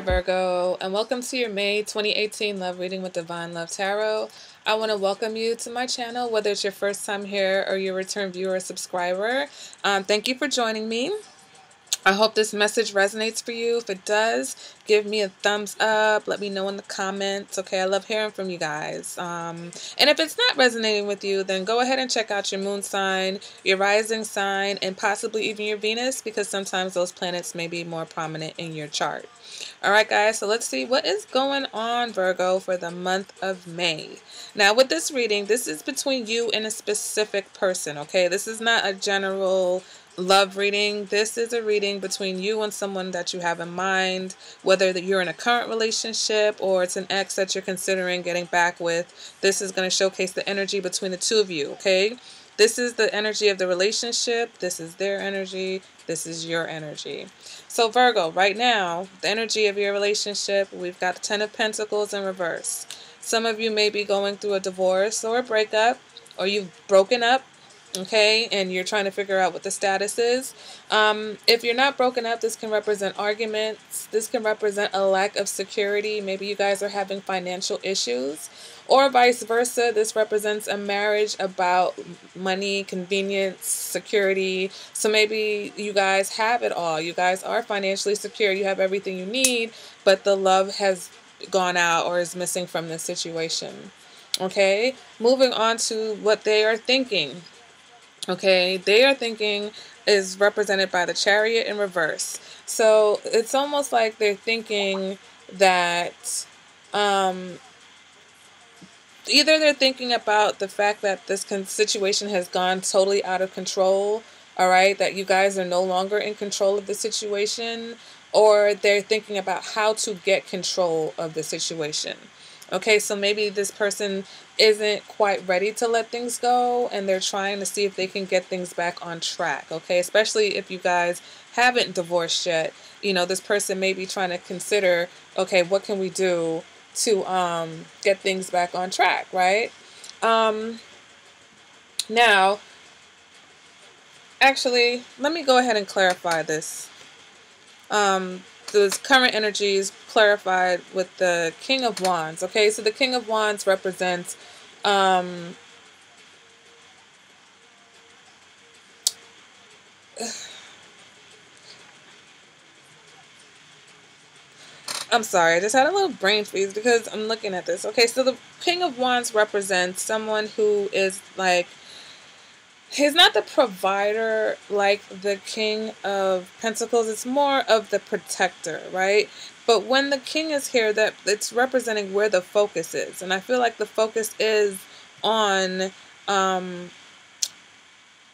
Virgo, and welcome to your May 2018 Love Reading with Divine Love Tarot. I want to welcome you to my channel, whether it's your first time here or your return viewer or subscriber. Thank you for joining me. I hope this message resonates for you. If it does, give me a thumbs up. Let me know in the comments. Okay, I love hearing from you guys. And if it's not resonating with you, then go ahead and check out your moon sign, your rising sign, and possibly even your Venus, because sometimes those planets may be more prominent in your chart. All right, guys, so let's see what is going on, Virgo, for the month of May. Now, with this reading, this is between you and a specific person, okay? This is not a general love reading. This is a reading between you and someone that you have in mind, whether that you're in a current relationship or it's an ex that you're considering getting back with. This is going to showcase the energy between the two of you, okay? This is the energy of the relationship. This is their energy. This is your energy. So Virgo, right now, the energy of your relationship, we've got the Ten of Pentacles in reverse. Some of you may be going through a divorce or a breakup, or you've broken up, okay, and you're trying to figure out what the status is. If you're not broken up, this can represent arguments. This can represent a lack of security. Maybe you guys are having financial issues, or vice versa. This represents a marriage about money, convenience, security. So maybe you guys have it all. You guys are financially secure. You have everything you need, but the love has gone out or is missing from this situation. Okay, moving on to what they are thinking. Okay, they are thinking is represented by the Chariot in reverse. So it's almost like they're thinking that either they're thinking about the fact that this situation has gone totally out of control, all right, that you guys are no longer in control of the situation, or they're thinking about how to get control of the situation. Okay, so maybe this person isn't quite ready to let things go, and they're trying to see if they can get things back on track, okay? Especially if you guys haven't divorced yet. You know, this person may be trying to consider, okay, what can we do to get things back on track, right? Now, actually, let me go ahead and clarify this. Those current energies clarified with the King of Wands. Okay, so the King of Wands represents I'm sorry, I just had a little brain freeze because I'm looking at this. Okay, so the King of Wands represents someone who is like, he's not the provider like the King of Pentacles. It's more of the protector, right? But when the king is here, that it's representing where the focus is. And I feel like the focus is on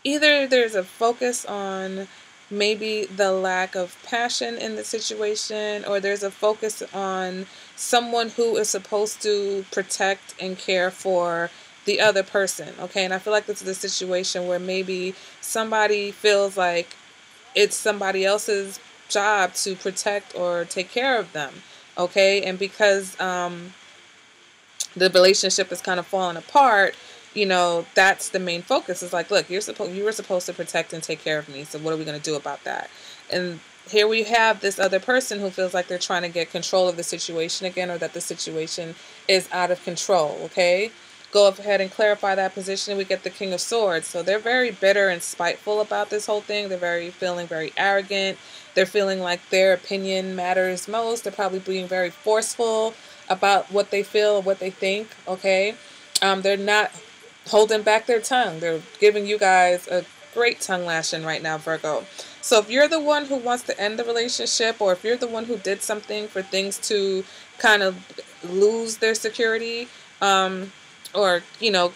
either there's a focus on maybe the lack of passion in the situation, or there's a focus on someone who is supposed to protect and care for the other person, okay? And I feel like this is a situation where maybe somebody feels like it's somebody else's job to protect or take care of them, okay? And because the relationship is kind of falling apart, you know, that's the main focus. It's like, look, you were supposed to protect and take care of me, so what are we going to do about that? And here we have this other person who feels like they're trying to get control of the situation again, or that the situation is out of control, okay? Go ahead and clarify that position. We get the King of Swords. So they're very bitter and spiteful about this whole thing. They're feeling very arrogant. They're feeling like their opinion matters most. They're probably being very forceful about what they feel, what they think, okay? They're not holding back their tongue. They're giving you guys a great tongue lashing right now, Virgo. So if you're the one who wants to end the relationship, or if you're the one who did something for things to kind of lose their security, or, you know,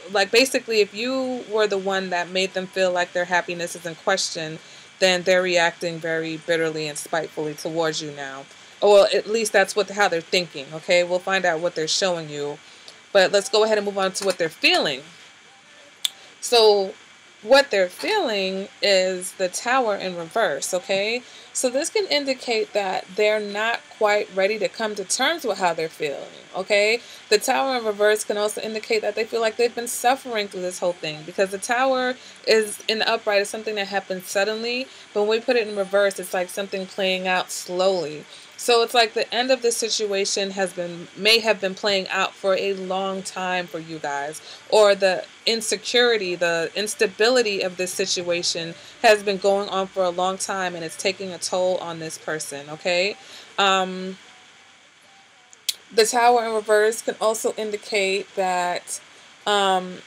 basically if you were the one that made them feel like their happiness is in question, then they're reacting very bitterly and spitefully towards you now. Well, at least that's how they're thinking, okay? We'll find out what they're showing you. But let's go ahead and move on to what they're feeling. So what they're feeling is the Tower in reverse, okay? So this can indicate that they're not quite ready to come to terms with how they're feeling, okay? The Tower in reverse can also indicate that they feel like they've been suffering through this whole thing, because the Tower is in the upright is something that happens suddenly, but when we put it in reverse, it's like something playing out slowly. So it's like the end of this situation may have been playing out for a long time for you guys, or the insecurity, the instability of this situation has been going on for a long time, and it's taking a toll on this person, okay? Um, the Tower in reverse can also indicate that um,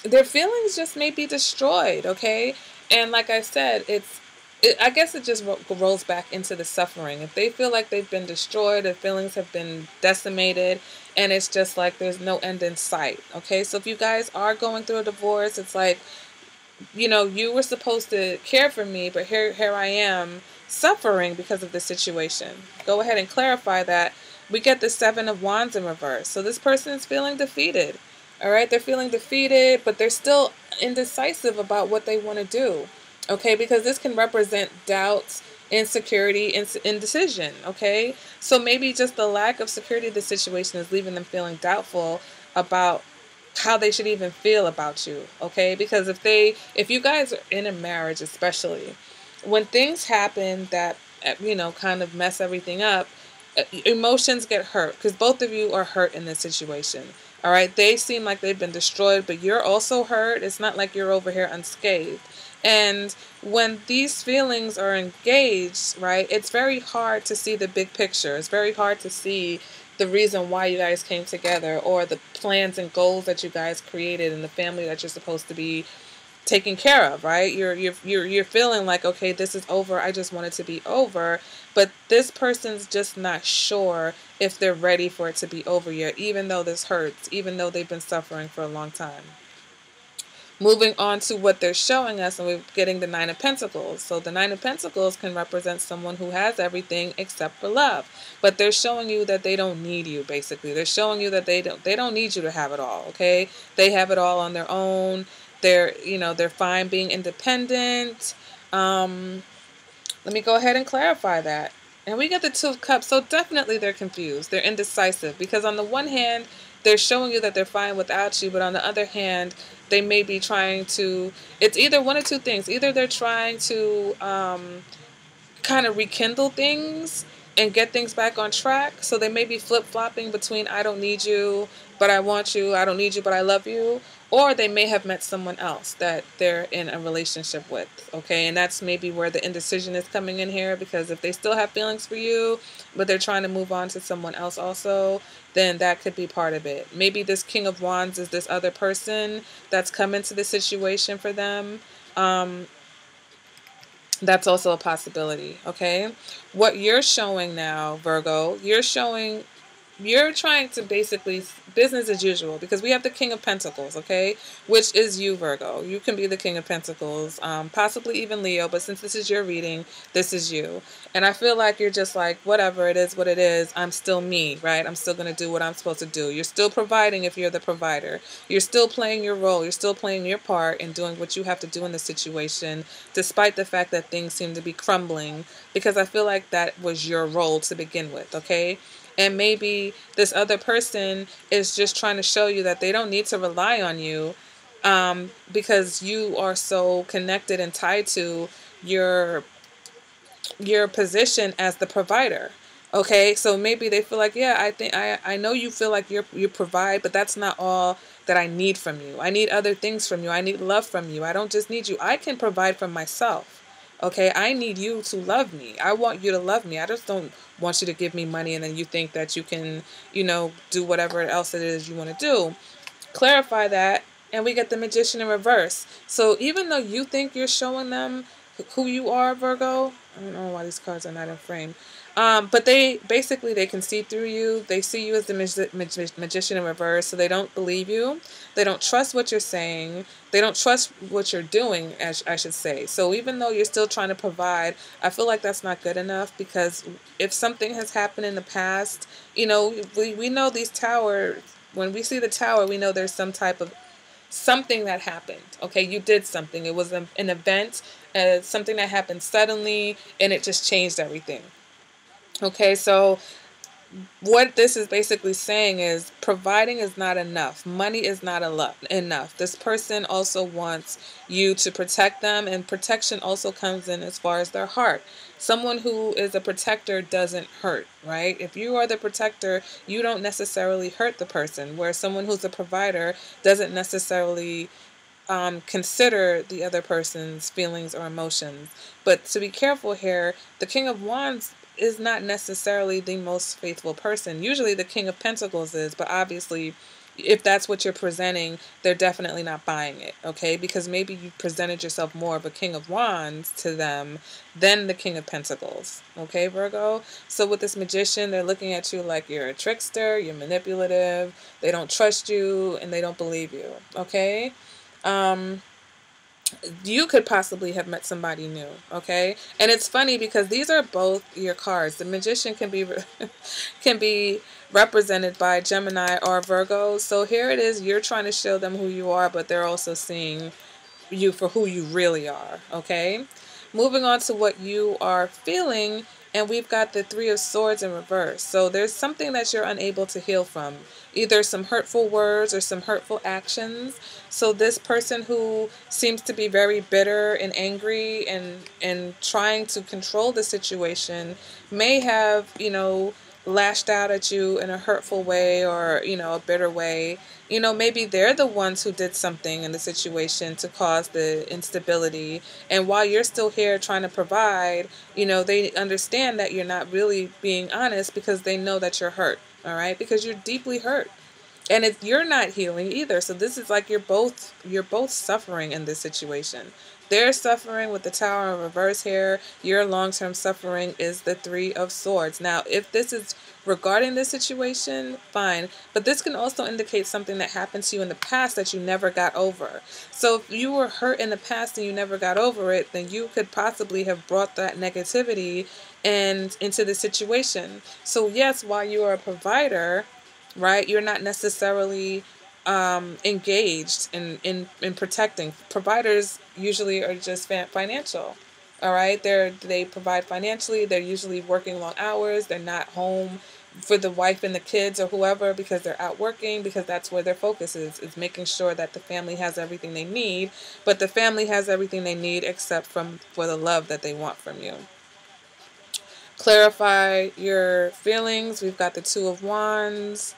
their feelings just may be destroyed, okay? And like I said, I guess it just rolls back into the suffering. If they feel like they've been destroyed, their feelings have been decimated, and it's just like there's no end in sight, okay? So if you guys are going through a divorce, it's like, you were supposed to care for me, but here I am suffering because of the situation. Go ahead and clarify that. We get the Seven of Wands in reverse. So this person is feeling defeated. All right, they're feeling defeated, but they're still indecisive about what they want to do. Okay, because this can represent doubts, insecurity, indecision. Okay, so maybe just the lack of security of the situation is leaving them feeling doubtful about how they should even feel about you, okay? Because if you guys are in a marriage, especially when things happen that kind of mess everything up, emotions get hurt, because both of you are hurt in this situation. All right, they seem like they've been destroyed, but you're also hurt. It's not like you're over here unscathed. And when these feelings are engaged, right, it's very hard to see the big picture. It's very hard to see the reason why you guys came together, or the plans and goals that you guys created, and the family that you're supposed to be taken care of, right? You're feeling like, okay, this is over. I just want it to be over. But this person's just not sure if they're ready for it to be over yet, even though this hurts, even though they've been suffering for a long time. Moving on to what they're showing us, and we're getting the Nine of Pentacles. So the Nine of Pentacles can represent someone who has everything except for love. But they're showing you that they don't need you, basically. They're showing you that they don't need you to have it all, okay? They have it all on their own. They're fine being independent. Let me go ahead and clarify that. And we get the Two of Cups. So definitely they're confused. They're indecisive, because on the one hand, they're showing you that they're fine without you, but on the other hand, they may be trying to, it's either one of two things. Either they're trying to kind of rekindle things and get things back on track. So they may be flip-flopping between I don't need you, but I want you. I don't need you, but I love you. Or they may have met someone else that they're in a relationship with, okay? And that's maybe where the indecision is coming in here, because if they still have feelings for you, but they're trying to move on to someone else also, then that could be part of it. Maybe this King of Wands is this other person that's come into the situation for them. That's also a possibility, okay? What you're showing now, Virgo, you're trying to basically business as usual, because we have the King of Pentacles, okay, which is you, Virgo. You can be the King of Pentacles, possibly even Leo, but since this is your reading, this is you. And I feel like you're just like, whatever, it is what it is. I'm still me, right? I'm still going to do what I'm supposed to do. You're still providing if you're the provider. You're still playing your role. You're still playing your part and doing what you have to do in the situation, despite the fact that things seem to be crumbling, because I feel like that was your role to begin with, okay? And maybe this other person is just trying to show you that they don't need to rely on you, because you are so connected and tied to your position as the provider. Okay, so maybe they feel like, yeah, I know you feel like you provide, but that's not all that I need from you. I need other things from you. I need love from you. I don't just need you. I can provide for myself. Okay, I need you to love me. I want you to love me. I just don't want you to give me money and then you think that you can, do whatever else it is you want to do. Clarify that, and we get the Magician in reverse. So even though you think you're showing them who you are, Virgo, I don't know why these cards are not in frame. But they can see through you. They see you as the magician in reverse, so they don't believe you. They don't trust what you're saying. They don't trust what you're doing, as I should say. So even though you're still trying to provide, I feel like that's not good enough, because if something has happened in the past, we know these towers. When we see the tower, we know there's some type of something that happened. Okay, you did something. It was an event, something that happened suddenly, and it just changed everything. Okay, so what this is basically saying is providing is not enough. Money is not enough. This person also wants you to protect them, and protection also comes in as far as their heart. Someone who is a protector doesn't hurt, right? If you are the protector, you don't necessarily hurt the person, where someone who's a provider doesn't necessarily consider the other person's feelings or emotions. But to be careful here, the King of Wands is not necessarily the most faithful person. Usually the King of Pentacles is, but obviously if that's what you're presenting, they're definitely not buying it, okay? Because maybe you presented yourself more of a King of Wands to them than the King of Pentacles, okay, Virgo? So with this Magician, they're looking at you like you're a trickster, you're manipulative, they don't trust you, and they don't believe you, okay? You could possibly have met somebody new, okay? And it's funny because these are both your cards. The Magician can be can be represented by Gemini or Virgo. So here it is, you're trying to show them who you are, but they're also seeing you for who you really are, okay? Moving on to what you are feeling, and we've got the Three of Swords in reverse. So there's something that you're unable to heal from, either some hurtful words or some hurtful actions. So this person who seems to be very bitter and angry and trying to control the situation may have, lashed out at you in a hurtful way or, a bitter way. Maybe they're the ones who did something in the situation to cause the instability. And while you're still here trying to provide, they understand that you're not really being honest because they know that you're hurt. All right. Because you're deeply hurt. And if you're not healing either. So this is like you're both suffering in this situation. They're suffering with the Tower in reverse here. Your long-term suffering is the Three of Swords. Now, if this is regarding this situation, fine. But this can also indicate something that happened to you in the past that you never got over. So if you were hurt in the past and you never got over it, then you could possibly have brought that negativity into the situation. So yes, while you are a provider, right, you're not necessarily engaged in protecting. Providers usually are just financial. All right, they provide financially. They're usually working long hours. They're not home for the wife and the kids or whoever because they're out working, because that's where their focus is making sure that the family has everything they need. But the family has everything they need except for the love that they want from you. Clarify your feelings. We've got the Two of Wands.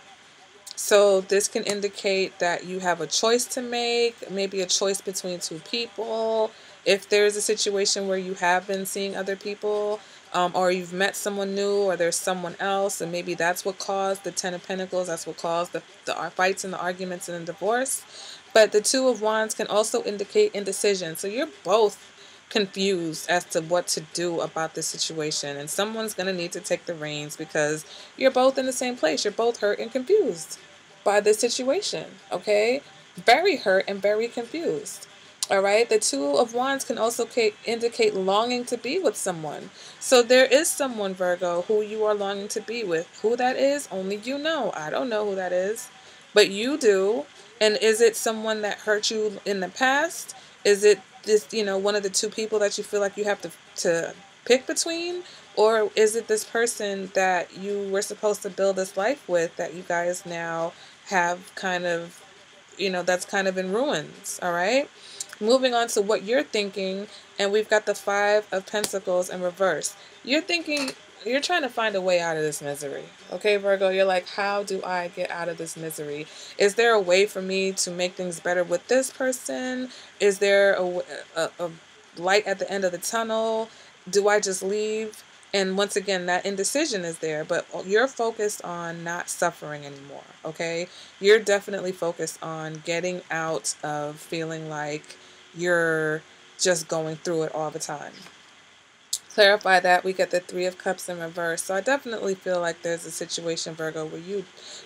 So this can indicate that you have a choice to make, maybe a choice between two people. If there's a situation where you have been seeing other people, or you've met someone new, or there's someone else, and maybe that's what caused the Ten of Pentacles, that's what caused the fights and the arguments and the divorce. But the Two of Wands can also indicate indecision. So you're both confused as to what to do about this situation, and someone's going to need to take the reins because you're both in the same place. You're both hurt and confused by the situation, okay? Very hurt and very confused. All right, the Two of Wands can also indicate longing to be with someone. So there is someone, Virgo, who you are longing to be with. Who that is, only you know. I don't know who that is, but you do. And is it someone that hurt you in the past? Is it this, one of the two people that you feel like you have to pick between? Or is it this person that you were supposed to build this life with that you guys now have kind of, that's kind of in ruins, all right? Moving on to what you're thinking, and we've got the Five of Pentacles in reverse. You're trying to find a way out of this misery, okay, Virgo? You're like, how do I get out of this misery? Is there a way for me to make things better with this person? Is there a light at the end of the tunnel? Do I just leave? And once again, that indecision is there, but you're focused on not suffering anymore, okay? You're definitely focused on getting out of feeling like you're just going through it all the time. Clarify that. We get the Three of Cups in reverse. So I definitely feel like there's a situation, Virgo, where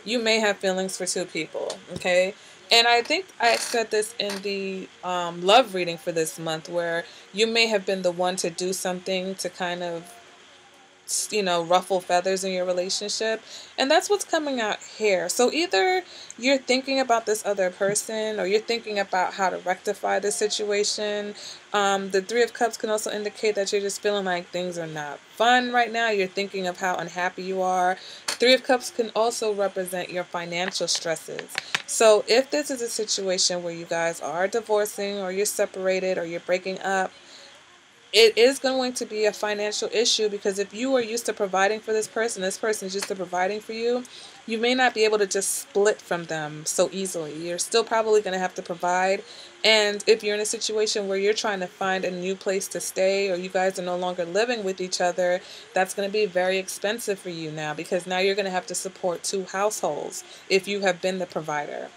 you may have feelings for two people, okay? And I think I said this in the love reading for this month, where you may have been the one to do something to kind of ruffle feathers in your relationship. And that's what's coming out here. So either you're thinking about this other person, or you're thinking about how to rectify the situation. The Three of Cups can also indicate that you're just feeling like things are not fun right now. You're thinking of how unhappy you are. Three of Cups can also represent your financial stresses. So if this is a situation where you guys are divorcing, or you're separated, or you're breaking up, it is going to be a financial issue, because if you are used to providing for this person is used to providing for you, you may not be able to just split from them so easily. You're still probably going to have to provide. And if you're in a situation where you're trying to find a new place to stay, or you guys are no longer living with each other, that's going to be very expensive for you now, because now you're going to have to support two households if you have been the provider.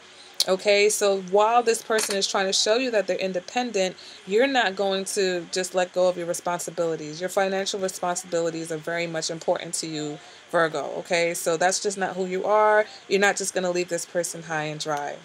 Okay, so while this person is trying to show you that they're independent, you're not going to just let go of your responsibilities. Your financial responsibilities are very much important to you, Virgo. Okay, so that's just not who you are. You're not just going to leave this person high and dry.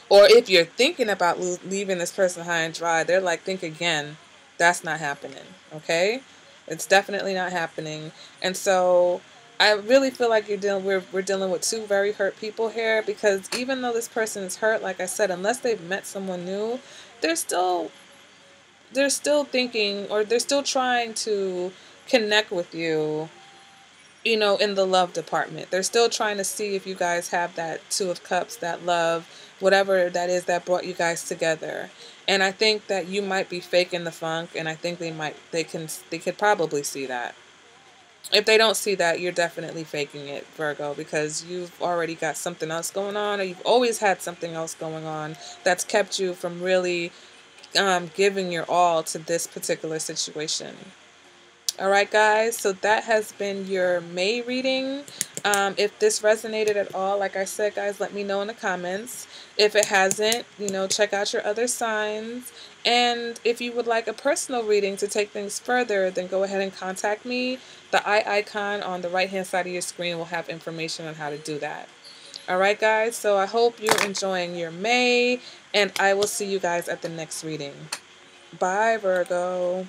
Or if you're thinking about leaving this person high and dry, they're like, think again. That's not happening. Okay? It's definitely not happening. And so I really feel like we're dealing with two very hurt people here, because even though this person is hurt, like I said, unless they've met someone new, they're still thinking, or they're still trying to connect with you, in the love department. They're still trying to see if you guys have that Two of Cups, that love, whatever that is that brought you guys together. And I think that you might be faking the funk, and I think they could probably see that. If they don't see that, you're definitely faking it, Virgo, because you've already got something else going on, or you've always had something else going on that's kept you from really giving your all to this particular situation. All right, guys, so that has been your May reading. If this resonated at all, like I said, guys, let me know in the comments. If it hasn't, check out your other signs. And if you would like a personal reading to take things further, then go ahead and contact me. The eye icon on the right-hand side of your screen will have information on how to do that. All right, guys, so I hope you're enjoying your May, and I will see you guys at the next reading. Bye, Virgo.